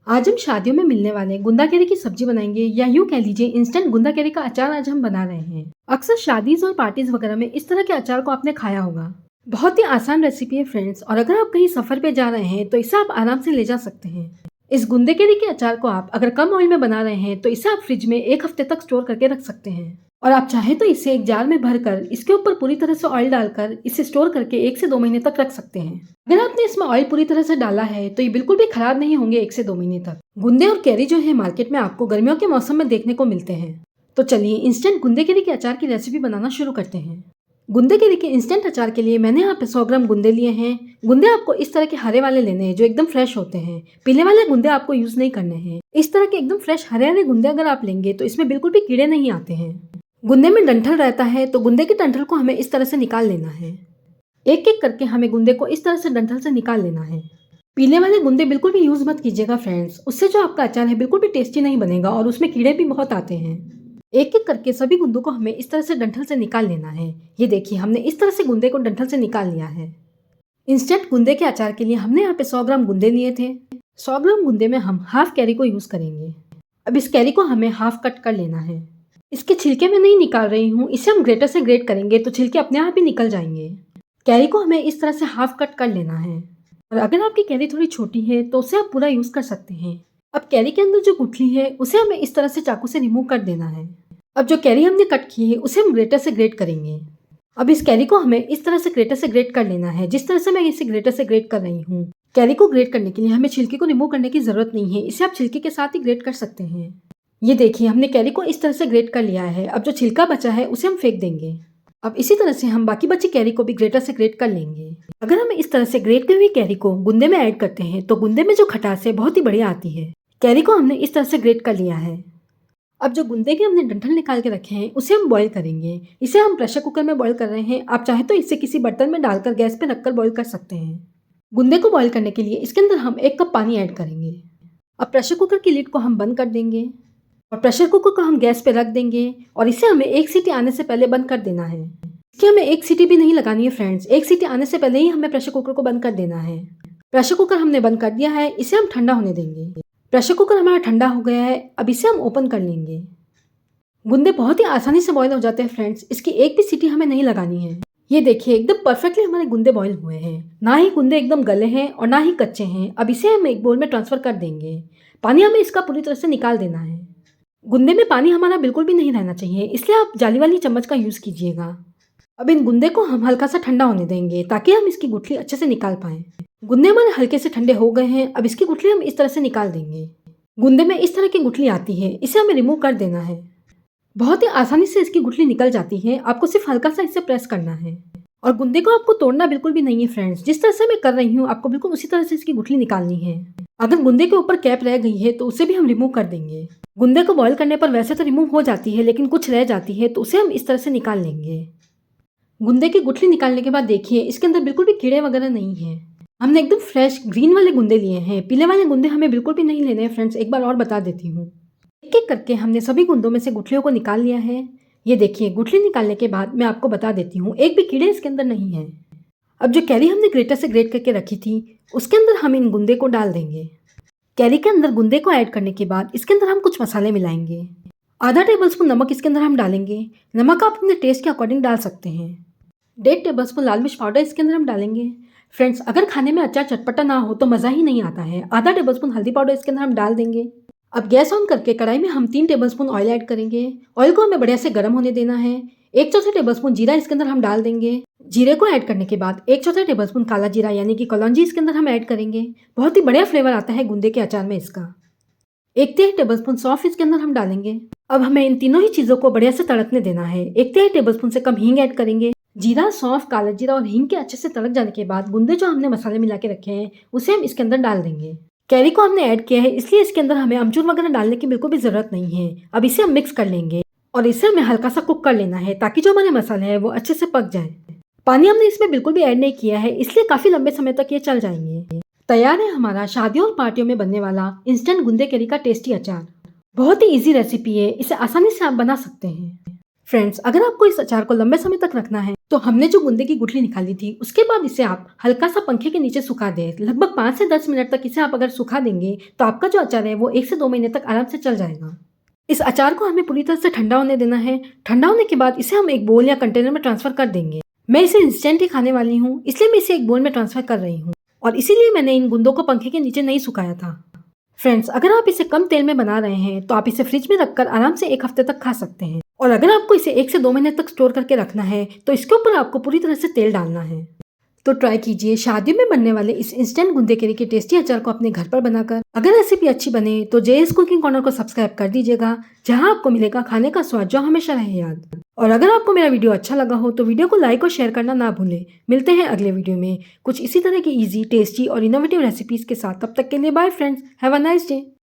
आज हम शादियों में मिलने वाले गुंदा केरी की सब्जी बनाएंगे या यूं कह लीजिए इंस्टेंट गुंदा केरी का अचार आज हम बना रहे हैं। अक्सर शादीज और पार्टीज वगैरह में इस तरह के अचार को आपने खाया होगा। बहुत ही आसान रेसिपी है फ्रेंड्स, और अगर आप कहीं सफर पे जा रहे हैं तो इसे आप आराम से ले जा सकते हैं। इस गुंदे केरी के अचार को आप अगर कम ऑयल में बना रहे हैं तो इसे आप फ्रिज में 1 हफ्ते तक स्टोर करके रख सकते हैं। और आप चाहे तो इसे एक जार में भरकर इसके ऊपर पूरी तरह से ऑयल डालकर इसे स्टोर करके 1 से 2 महीने तक रख सकते हैं। अगर आपने इसमें ऑयल पूरी तरह से डाला है तो ये बिल्कुल भी खराब नहीं होंगे 1 से 2 महीने तक। गुंदे और कैरी जो है मार्केट में आपको गर्मियों के मौसम में देखने को मिलते हैं। तो चलिए इंस्टेंट गुंदे केरी के अचार की रेसिपी बनाना शुरू करते हैं। गुंदे केरी के इंस्टेंट अचार के लिए मैंने यहाँ पे 100 ग्राम गुंदे लिए हैं। गुंदे आपको इस तरह के हरे वाले लेने हैं जो एकदम फ्रेश होते हैं। पीले वाले गुंदे आपको यूज नहीं करने हैं। इस तरह के एकदम फ्रेश हरे हरे गुंदे अगर आप लेंगे तो इसमें बिल्कुल भी कीड़े नहीं आते हैं। गुंदे में डंठल रहता है तो गुंदे के डंठल को हमें इस तरह से निकाल लेना है। एक एक करके हमें गुंदे को इस तरह से डंठल से निकाल लेना है। पीले वाले गुंदे बिल्कुल भी यूज मत कीजिएगा फ्रेंड्स, उससे जो आपका अचार है बिल्कुल भी टेस्टी नहीं बनेगा और उसमें कीड़े भी बहुत आते हैं। एक एक करके सभी गुंदों को हमें इस तरह से डंठल से निकाल लेना है। ये देखिए हमने इस तरह से गुंदे को डंठल से निकाल लिया है। इंस्टेंट गुंदे के अचार के लिए हमने यहाँ पे 100 ग्राम गुंदे लिए थे। 100 ग्राम गुंदे में हम हाफ कैरी को यूज करेंगे। अब इस कैरी को हमें हाफ कट कर लेना है। इसके छिलके में नहीं निकाल रही हूँ, इसे हम ग्रेटर से ग्रेट करेंगे तो छिलके अपने आप ही निकल जाएंगे। कैरी को हमें इस तरह से हाफ कट कर लेना है। और अगर आपकी कैरी थोड़ी छोटी है तो उसे आप पूरा यूज कर सकते हैं। अब कैरी के अंदर जो गुठली है उसे हमें इस तरह से चाकू से रिमूव कर देना है। अब जो कैरी हमने कट की है उसे हम ग्रेटर से ग्रेट करेंगे। अब इस कैरी को हमें इस तरह से ग्रेटर से ग्रेट कर लेना है, जिस तरह से मैं इसे ग्रेटर से ग्रेट कर रही हूँ। कैरी को ग्रेट करने के लिए हमें छिलके को रिमूव करने की जरूरत नहीं है, इसे आप छिलके के साथ ही ग्रेट कर सकते हैं। ये देखिए हमने कैरी को इस तरह से ग्रेट कर लिया है। अब जो छिलका बचा है उसे हम फेंक देंगे। अब इसी तरह से हम बाकी बची कैरी को भी ग्रेटर से ग्रेट कर लेंगे। अगर हम इस तरह से ग्रेट की हुई कैरी को गुंदे में ऐड करते हैं तो गुंदे में जो खटास है बहुत ही बढ़िया आती है। कैरी को हमने इस तरह से ग्रेट कर लिया है। अब जो गुंदे के हमने डंठल निकाल के रखे हैं उसे हम बॉईल करेंगे। इसे हम प्रेशर कुकर में बॉईल कर रहे हैं। आप चाहे तो इसे किसी बर्तन में डालकर गैस पे रखकर बॉईल कर सकते हैं। गुंदे को बॉईल करने के लिए इसके अंदर हम 1 कप पानी ऐड करेंगे। अब प्रेशर कुकर की लिड को हम बंद कर देंगे और प्रेशर कुकर को हम गैस पे रख देंगे और इसे हमें 1 सीटी आने से पहले बंद कर देना है। इसकी हमें 1 सीटी भी नहीं लगानी है फ्रेंड्स, 1 सीटी आने से पहले ही हमें प्रेशर कुकर को बंद कर देना है। प्रेशर कुकर हमने बंद कर दिया है, इसे हम ठंडा होने देंगे। प्रेशर कुकर हमारा ठंडा हो गया है, अब इसे हम ओपन कर लेंगे। गुंदे बहुत ही आसानी से बॉईल हो जाते हैं फ्रेंड्स, इसकी एक भी सीटी हमें नहीं लगानी है। ये देखिए एकदम परफेक्टली हमारे गुंदे बॉईल हुए हैं। ना ही गुंदे एकदम गले हैं और ना ही कच्चे हैं। अब इसे हम एक बोल में ट्रांसफर कर देंगे। पानी हमें इसका पूरी तरह से निकाल देना है। गुंदे में पानी हमारा बिल्कुल भी नहीं रहना चाहिए, इसलिए आप जाली वाली चम्मच का यूज कीजिएगा। अब इन गुंदे को हम हल्का सा ठंडा होने देंगे ताकि हम इसकी गुठली अच्छे से निकाल पाएं। गुंदे हमारे हल्के से ठंडे हो गए हैं। अब इसकी गुठली हम इस तरह से निकाल देंगे। गुंदे में इस तरह की गुठली आती है, इसे हमें रिमूव कर देना है। बहुत ही आसानी से इसकी गुठली निकल जाती है, आपको सिर्फ हल्का सा इसे प्रेस करना है। और गुंदे को आपको तोड़ना बिल्कुल भी नहीं है फ्रेंड्स, जिस तरह से मैं कर रही हूँ आपको बिल्कुल उसी तरह से इसकी गुठली निकालनी है। अगर गुंदे के ऊपर कैप रह गई है तो उसे भी हम रिमूव कर देंगे। गुंदे को बॉईल करने पर वैसे तो रिमूव हो जाती है, लेकिन कुछ रह जाती है तो उसे हम इस तरह से निकाल लेंगे। गुंदे की गुठली निकालने के बाद देखिए इसके अंदर बिल्कुल भी कीड़े वगैरह नहीं है। हमने एकदम फ्रेश ग्रीन वाले गुंदे लिए हैं, पीले वाले गुंदे हमें बिल्कुल भी नहीं लेने हैं फ्रेंड्स। एक बार और बता देती हूँ। एक एक करके हमने सभी गुंदों में से गुठलियों को निकाल लिया है। ये देखिए गुठली निकालने के बाद मैं आपको बता देती हूँ, एक भी कीड़े इसके अंदर नहीं है। अब जो कैरी हमने ग्रेटर से ग्रेट करके रखी थी उसके अंदर हम इन गुंदे को डाल देंगे। कैरी के अंदर गुंदे को ऐड करने के बाद इसके अंदर हम कुछ मसाले मिलाएंगे। आधा टेबलस्पून नमक इसके अंदर हम डालेंगे। नमक आप अपने टेस्ट के अकॉर्डिंग डाल सकते हैं। 1.5 टेबलस्पून लाल मिर्च पाउडर इसके अंदर हम डालेंगे। फ्रेंड्स अगर खाने में अचार चटपटा ना हो तो मज़ा ही नहीं आता है। आधा टेबलस्पून हल्दी पाउडर इसके अंदर हम डाल देंगे। अब गैस ऑन करके कढ़ाई में हम 3 टेबलस्पून ऑयल ऐड करेंगे। ऑयल को हमें बढ़िया से गर्म होने देना है। 1/4 टेबलस्पून जीरा इसके अंदर हम डाल देंगे। जीरे को ऐड करने के बाद 1/4 टेबलस्पून काला जीरा यानी कि कलौंजी इसके अंदर हम ऐड करेंगे। बहुत ही बढ़िया फ्लेवर आता है गुंदे के अचार में इसका। 1/3 टेबलस्पून सौंफ इसके अंदर हम डालेंगे। अब हमें इन तीनों ही चीज़ों को बढ़िया से तड़कने देना है। 1/3 टेबलस्पून से कम हींग ऐड करेंगे। जीरा, सौंफ, काला जीरा और हींग के अच्छे से तड़क जाने के बाद गुंदे जो हमने मसाले मिला के रखे हैं उसे हम इसके अंदर डाल देंगे। कैरी को हमने ऐड किया है इसलिए इसके अंदर हमें अमचूर वगैरह डालने की बिल्कुल भी जरूरत नहीं है। अब इसे हम मिक्स कर लेंगे और इसे हमें हल्का सा कुक कर लेना है ताकि जो हमारे मसाले हैं वो अच्छे से पक जाए। पानी हमने इसमें बिल्कुल भी ऐड नहीं किया है, इसलिए काफी लंबे समय तक ये चल जाएंगे। तैयार है हमारा शादियों और पार्टियों में बनने वाला इंस्टेंट गुंदे कैरी का टेस्टी अचार। बहुत ही इजी रेसिपी है, इसे आसानी से आप बना सकते हैं। फ्रेंड्स, अगर आपको इस अचार को लंबे समय तक रखना है तो हमने जो गूंदे की गुठली निकाली थी उसके बाद इसे आप हल्का सा पंखे के नीचे सुखा दें। लगभग 5 से 10 मिनट तक इसे आप अगर सुखा देंगे तो आपका जो अचार है वो 1 से 2 महीने तक आराम से चल जाएगा। इस अचार को हमें पूरी तरह से ठंडा होने देना है। ठंडा होने के बाद इसे हम एक बोल या कंटेनर में ट्रांसफर कर देंगे। मैं इसे इंस्टेंट ही खाने वाली हूँ, इसलिए मैं इसे एक बोल में ट्रांसफर कर रही हूँ और इसीलिए मैंने इन गुंदों को पंखे के नीचे नहीं सुखाया था। फ्रेंड्स, अगर आप इसे कम तेल में बना रहे हैं तो आप इसे फ्रिज में रखकर आराम से 1 हफ्ते तक खा सकते हैं और अगर आपको इसे 1 से 2 महीने तक स्टोर करके रखना है तो इसके ऊपर आपको पूरी तरह से तेल डालना है। तो ट्राई कीजिए शादियों में बनने वाले इस इंस्टेंट गूंदे केरी के टेस्टी अचार को अपने घर पर बनाकर। अगर रेसिपी अच्छी बने तो जेएस कुकिंग कॉर्नर को सब्सक्राइब कर दीजिएगा, जहां आपको मिलेगा खाने का स्वाद जो हमेशा रहे याद। और अगर आपको मेरा वीडियो अच्छा लगा हो तो वीडियो को लाइक और शेयर करना ना भूलें। मिलते हैं अगले वीडियो में कुछ इसी तरह की इजी, टेस्टी और इनोवेटिव रेसिपीज के साथ। तब तक के लिए bye friends, have a nice day.